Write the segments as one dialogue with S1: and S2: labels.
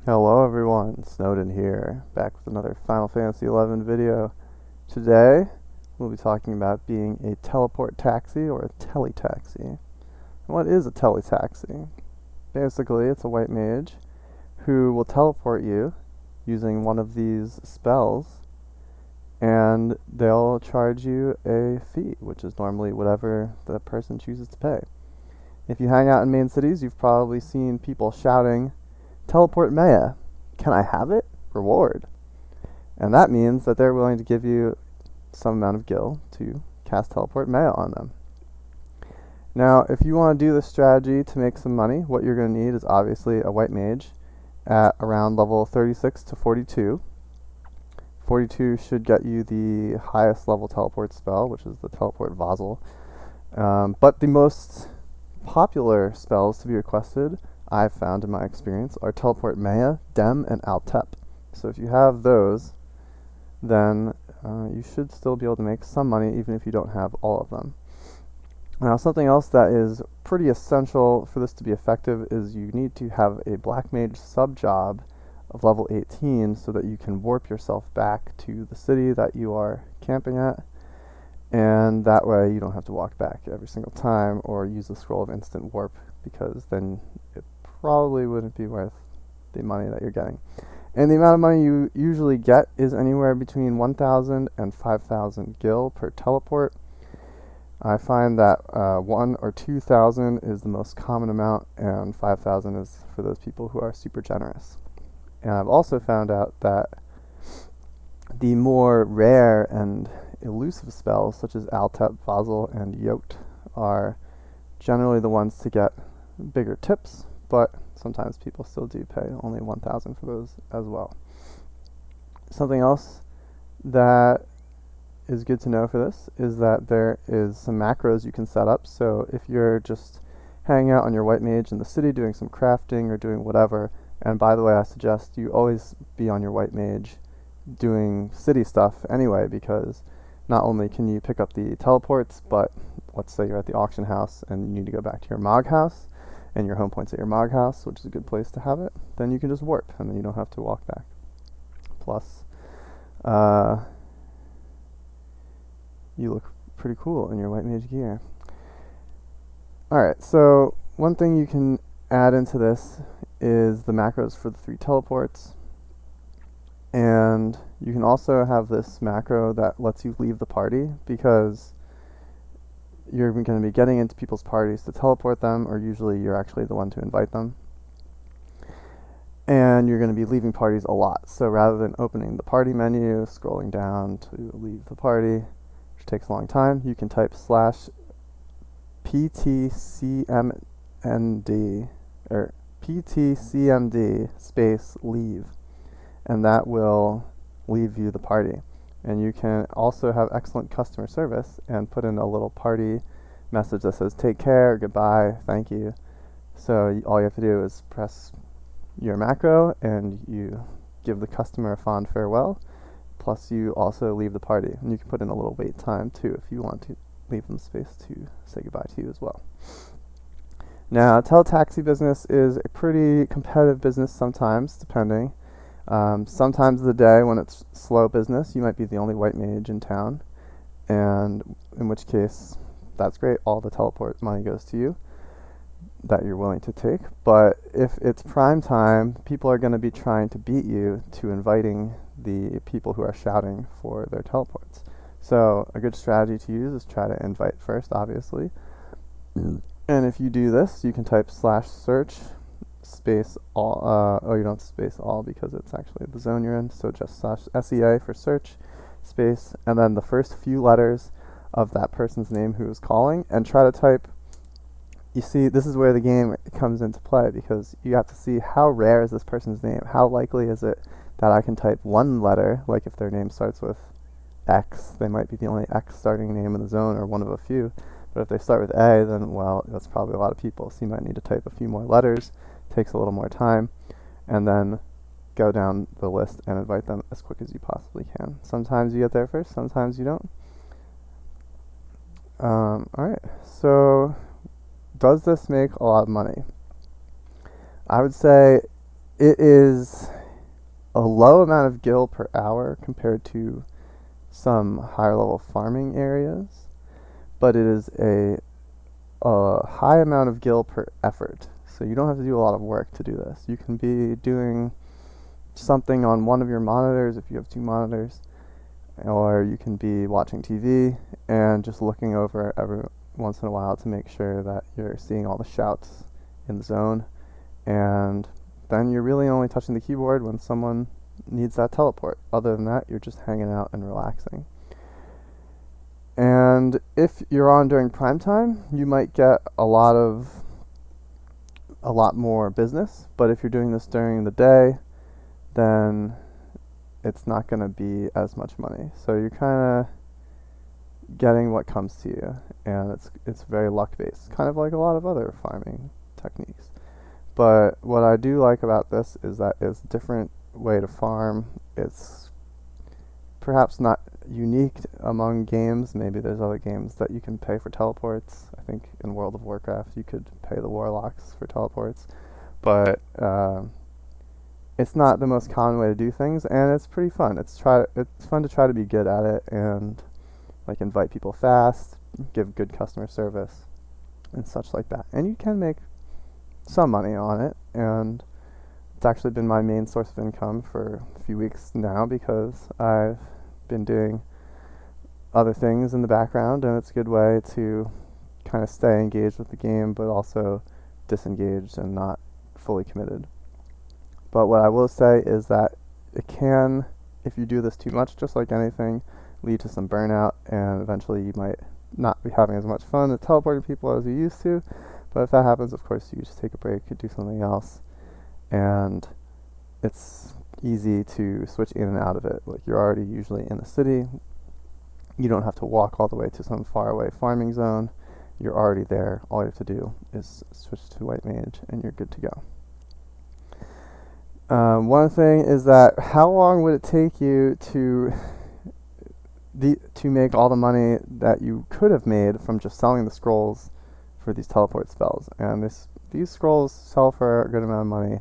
S1: Hello everyone, Snowden here, back with another Final Fantasy XI video. Today, we'll be talking about being a teleport taxi or a Tele Taxi. What is a Tele Taxi? Basically, it's a white mage who will teleport you using one of these spells, and they'll charge you a fee, which is normally whatever the person chooses to pay. If you hang out in main cities, you've probably seen people shouting, "Teleport-Mea, can I have it? Reward." And that means that they're willing to give you some amount of gil to cast Teleport-Mea on them. Now, if you want to do this strategy to make some money, what you're going to need is obviously a white mage at around level 36 to 42. 42 should get you the highest level teleport spell, which is the Teleport Vassal. But the most popular spells to be requested, I've found in my experience, are Teleport-Mea, Dem, and Altep. So if you have those, then you should still be able to make some money even if you don't have all of them. Now, something else that is pretty essential for this to be effective is you need to have a Black Mage sub-job of level 18 so that you can warp yourself back to the city that you are camping at, and that way you don't have to walk back every single time or use the scroll of instant warp, because then it probably wouldn't be worth the money that you're getting. And the amount of money you usually get is anywhere between 1,000 and 5,000 gil per teleport. I find that 1 or 2,000 is the most common amount, and 5,000 is for those people who are super generous. And I've also found out that the more rare and elusive spells, such as Altep, Vassal, and Yot, are generally the ones to get bigger tips, but sometimes people still do pay only 1,000 for those as well. Something else that is good to know for this is that there is some macros you can set up. So if you're just hanging out on your white mage in the city doing some crafting or doing whatever, and by the way, I suggest you always be on your white mage doing city stuff anyway, because not only can you pick up the teleports, but let's say you're at the auction house and you need to go back to your Mage house, and your home point's at your Mage house, which is a good place to have it, then you can just warp, and then you don't have to walk back. Plus, you look pretty cool in your white mage gear. Alright, so one thing you can add into this is the macros for the 3 teleports. And you can also have this macro that lets you leave the party, because you're going to be getting into people's parties to teleport them, or usually you're actually the one to invite them. And you're going to be leaving parties a lot. So rather than opening the party menu, scrolling down to leave the party, which takes a long time, you can type /PTCMD or PTCMD space leave, and that will leave you the party. And you can also have excellent customer service and put in a little party message that says "take care," "goodbye," "thank you." So all you have to do is press your macro and you give the customer a fond farewell, plus you also leave the party. And you can put in a little wait time too if you want to leave them space to say goodbye to you as well. Now, teletaxi business is a pretty competitive business sometimes, depending. Sometimes of the day when it's slow business, you might be the only white mage in town, and in which case, that's great. All the teleport money goes to you that you're willing to take. But if it's prime time, people are going to be trying to beat you to inviting the people who are shouting for their teleports. So a good strategy to use is try to invite first, obviously. And if you do this, you can type /search space all. You don't space all because it's actually the zone you're in. So just /SEA for search space, and then the first few letters of that person's name who is calling, and try to type. You see, this is where the game comes into play, because you have to see how rare is this person's name. How likely is it that I can type one letter, like if their name starts with X, they might be the only X starting name in the zone, or one of a few. But if they start with A, then, well, that's probably a lot of people. So you might need to type a few more letters. Takes a little more time. And then go down the list and invite them as quick as you possibly can. Sometimes you get there first, sometimes you don't. Alright, so does this make a lot of money? I would say it is a low amount of gil per hour compared to some higher level farming areas, but it is a high amount of gil per effort. So you don't have to do a lot of work to do this. You can be doing something on one of your monitors if you have 2 monitors, or you can be watching TV and just looking over every once in a while to make sure that you're seeing all the shouts in the zone, and then you're really only touching the keyboard when someone needs that teleport. Other than that, you're just hanging out and relaxing. And if you're on during prime time, you might get a lot more business, but if you're doing this during the day, then it's not going to be as much money. So you're kind of getting what comes to you, and it's very luck based, kind of like a lot of other farming techniques. But what I do like about this is that it's a different way to farm. It's perhaps not unique among games. Maybe there's other games that you can pay for teleports. I think in World of Warcraft you could pay the warlocks for teleports, but it's not the most common way to do things, and it's pretty fun. It's fun to try to be good at it and like invite people fast, give good customer service, and such like that. And you can make some money on it, and it's actually been my main source of income for a few weeks now because I've been doing other things in the background, and it's a good way to kind of stay engaged with the game but also disengaged and not fully committed. But what I will say is that it can, if you do this too much, just like anything, lead to some burnout, and eventually you might not be having as much fun at teleporting people as you used to. But if that happens, of course, you just take a break and do something else, and it's easy to switch in and out of it. Like, you're already usually in the city. You don't have to walk all the way to some faraway farming zone. You're already there. All you have to do is switch to White Mage, and you're good to go. One thing is that how long would it take you to make all the money that you could have made from just selling the scrolls for these teleport spells? And these scrolls sell for a good amount of money,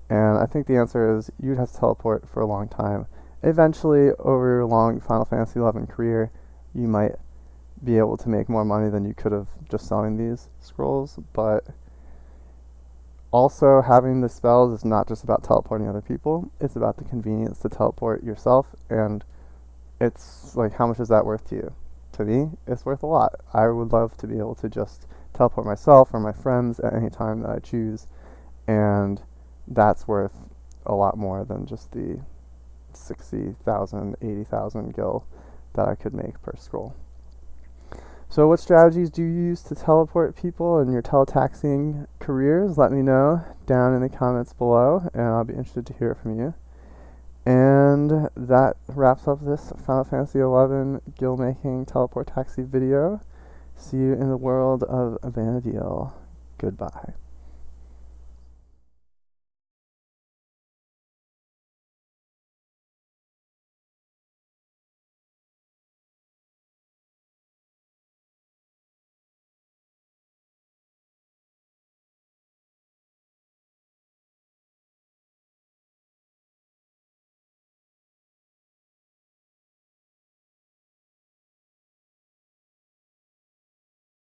S1: and I think the answer is you'd have to teleport for a long time. Eventually, over your long Final Fantasy XI career, you might be able to make more money than you could have just selling these scrolls, but also having the spells is not just about teleporting other people, it's about the convenience to teleport yourself, and it's like, how much is that worth to you? To me, it's worth a lot. I would love to be able to just teleport myself or my friends at any time that I choose, and that's worth a lot more than just the 60,000, 80,000 gil that I could make per scroll. So what strategies do you use to teleport people in your teletaxiing careers? Let me know down in the comments below, and I'll be interested to hear from you. And that wraps up this Final Fantasy XI gil making teleport taxi video. See you in the world of Vana'diel. Goodbye.